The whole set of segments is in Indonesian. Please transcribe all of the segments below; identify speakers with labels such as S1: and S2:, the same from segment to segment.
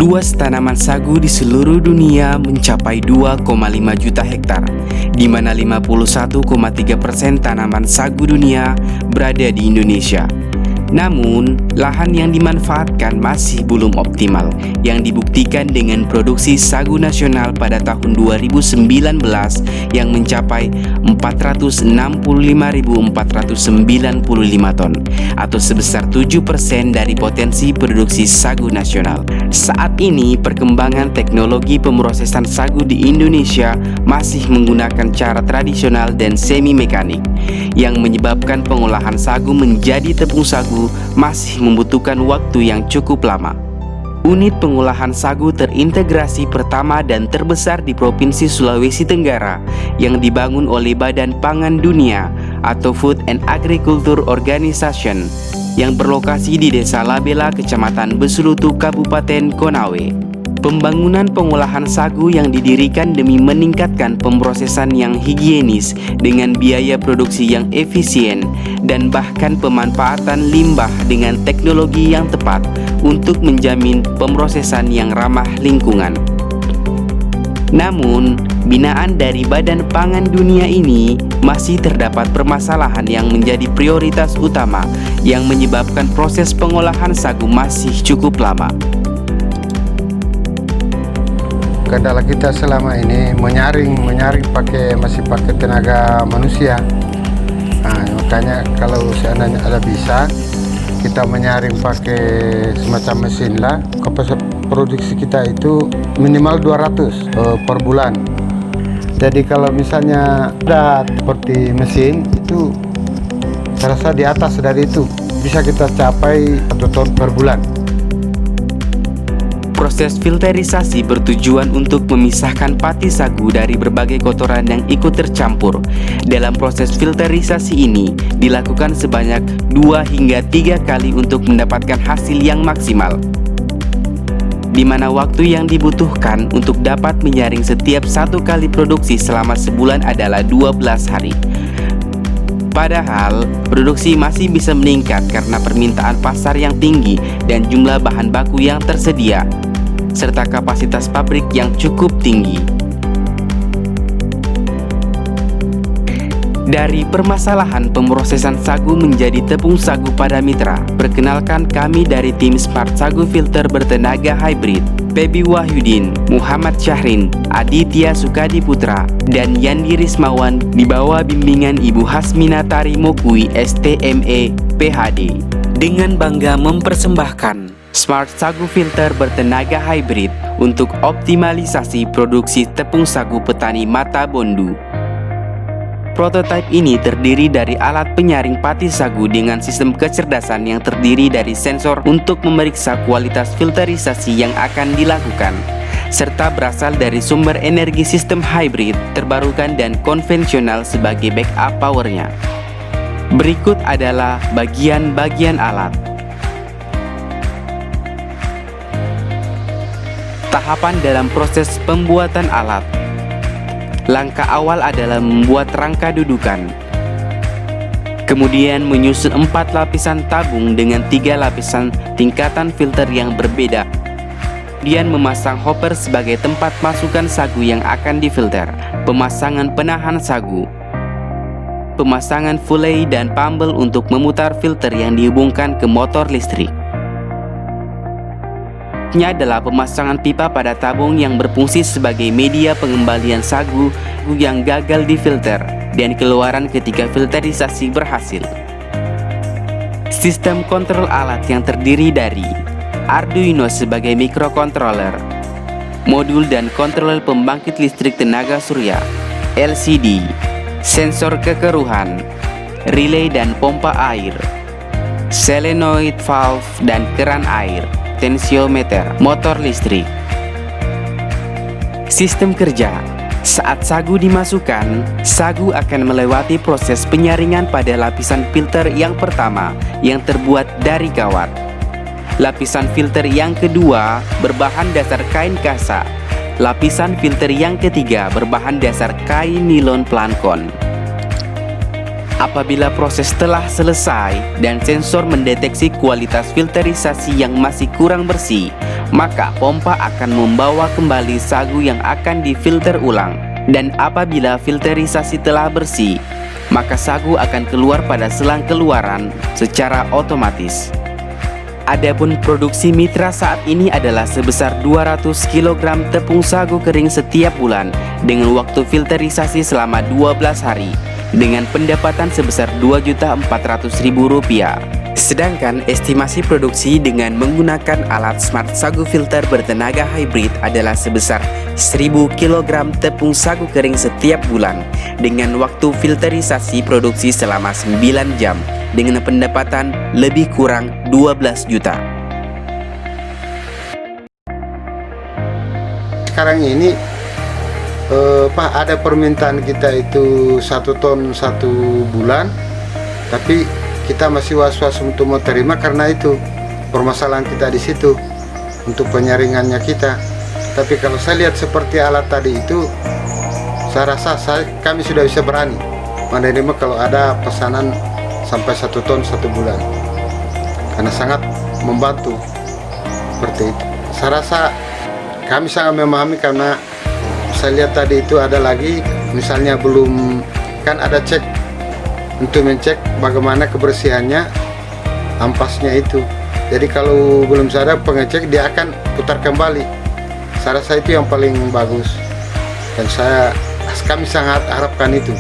S1: Luas tanaman sagu di seluruh dunia mencapai 2,5 juta hektar, di mana 51,3% tanaman sagu dunia berada di Indonesia. Namun, lahan yang dimanfaatkan masih belum optimal, yang dibuktikan dengan produksi sagu nasional pada tahun 2019 yang mencapai 465.495 ton, atau sebesar 7% dari potensi produksi sagu nasional. Saat ini, perkembangan teknologi pemrosesan sagu di Indonesia masih menggunakan cara tradisional dan semi-mekanik, yang menyebabkan pengolahan sagu menjadi tepung sagu masih membutuhkan waktu yang cukup lama. Unit pengolahan sagu terintegrasi pertama dan terbesar di Provinsi Sulawesi Tenggara yang dibangun oleh Badan Pangan Dunia atau Food and Agriculture Organization yang berlokasi di Desa Labela, Kecamatan Besulutu, Kabupaten Konawe. Pembangunan pengolahan sagu yang didirikan demi meningkatkan pemrosesan yang higienis dengan biaya produksi yang efisien dan bahkan pemanfaatan limbah dengan teknologi yang tepat untuk menjamin pemrosesan yang ramah lingkungan. Namun, binaan dari Badan Pangan Dunia ini masih terdapat permasalahan yang menjadi prioritas utama yang menyebabkan proses pengolahan sagu masih cukup lama.
S2: Kendala kita selama ini menyaring masih pakai tenaga manusia. Nah, makanya kalau seandainya ada bisa kita menyaring pakai semacam mesin lah. Kapasitas produksi kita itu minimal 200 per bulan. Jadi kalau misalnya ada seperti mesin itu saya rasa di atas dari itu bisa kita capai 1 ton per bulan.
S1: Proses filterisasi bertujuan untuk memisahkan pati sagu dari berbagai kotoran yang ikut tercampur. Dalam proses filterisasi ini dilakukan sebanyak 2 hingga 3 kali untuk mendapatkan hasil yang maksimal, di mana waktu yang dibutuhkan untuk dapat menyaring setiap 1 kali produksi selama sebulan adalah 12 hari. Padahal, produksi masih bisa meningkat karena permintaan pasar yang tinggi dan jumlah bahan baku yang tersedia, serta kapasitas pabrik yang cukup tinggi. Dari permasalahan pemrosesan sagu menjadi tepung sagu pada mitra, perkenalkan kami dari tim Smart Sagu Filter bertenaga hybrid, Pebi Wahyudin, Muhammad Syahrin, Aditya Sukadi Putra, dan Yandi Rismawan di bawah bimbingan Ibu Hasminatari Mokui STME PhD. Dengan bangga mempersembahkan Smart Sagu Filter bertenaga hybrid untuk optimalisasi produksi tepung sagu petani Mata Bondu. Prototipe ini terdiri dari alat penyaring pati sagu dengan sistem kecerdasan yang terdiri dari sensor untuk memeriksa kualitas filterisasi yang akan dilakukan, serta berasal dari sumber energi sistem hybrid, terbarukan dan konvensional sebagai backup powernya. Berikut adalah bagian-bagian alat. Tahapan dalam proses pembuatan alat. Langkah awal adalah membuat rangka dudukan. Kemudian menyusun 4 lapisan tabung dengan 3 lapisan tingkatan filter yang berbeda. Kemudian memasang hopper sebagai tempat masukan sagu yang akan difilter. Pemasangan penahan sagu. Pemasangan fuley dan pumble untuk memutar filter yang dihubungkan ke motor listrik. Adalah pemasangan pipa pada tabung yang berfungsi sebagai media pengembalian sagu yang gagal difilter dan keluaran ketika filterisasi berhasil. Sistem kontrol alat yang terdiri dari Arduino sebagai microcontroller, modul dan kontrol pembangkit listrik tenaga surya, LCD, sensor kekeruhan, relay dan pompa air, solenoid valve dan keran air, tensiometer, motor listrik. Sistem kerja. Saat sagu dimasukkan, sagu akan melewati proses penyaringan pada lapisan filter yang pertama yang terbuat dari kawat. Lapisan filter yang kedua berbahan dasar kain kasa. Lapisan filter yang ketiga berbahan dasar kain nilon plankton. Apabila proses telah selesai dan sensor mendeteksi kualitas filterisasi yang masih kurang bersih, maka pompa akan membawa kembali sagu yang akan difilter ulang. Dan apabila filterisasi telah bersih, maka sagu akan keluar pada selang keluaran secara otomatis. Adapun produksi Mitra saat ini adalah sebesar 200 kg tepung sagu kering setiap bulan dengan waktu filterisasi selama 12 hari dengan pendapatan sebesar Rp2.400.000. Sedangkan estimasi produksi dengan menggunakan alat Smart Sagu Filter bertenaga hybrid adalah sebesar 1000 kg tepung sagu kering setiap bulan dengan waktu filterisasi produksi selama 9 jam dengan pendapatan lebih kurang 12 juta.
S2: Sekarang ini Pak, ada permintaan kita itu 1 ton 1 bulan, tapi kita masih was-was untuk mau terima karena itu permasalahan kita di situ untuk penyaringannya kita. Tapi kalau saya lihat seperti alat tadi itu, saya rasa kami sudah bisa berani menerima kalau ada pesanan sampai 1 ton 1 bulan, karena sangat membantu seperti itu. Saya rasa kami sangat memahami karena saya lihat tadi itu ada lagi, misalnya belum, kan ada cek untuk mencek bagaimana kebersihannya ampasnya itu. Jadi kalau belum sadar pengecek, dia akan putar kembali. Saya rasa itu yang paling bagus dan kami sangat harapkan itu.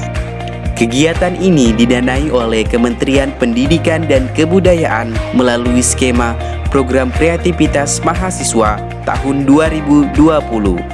S1: Kegiatan ini didanai oleh Kementerian Pendidikan dan Kebudayaan melalui skema Program Kreativitas Mahasiswa tahun 2020.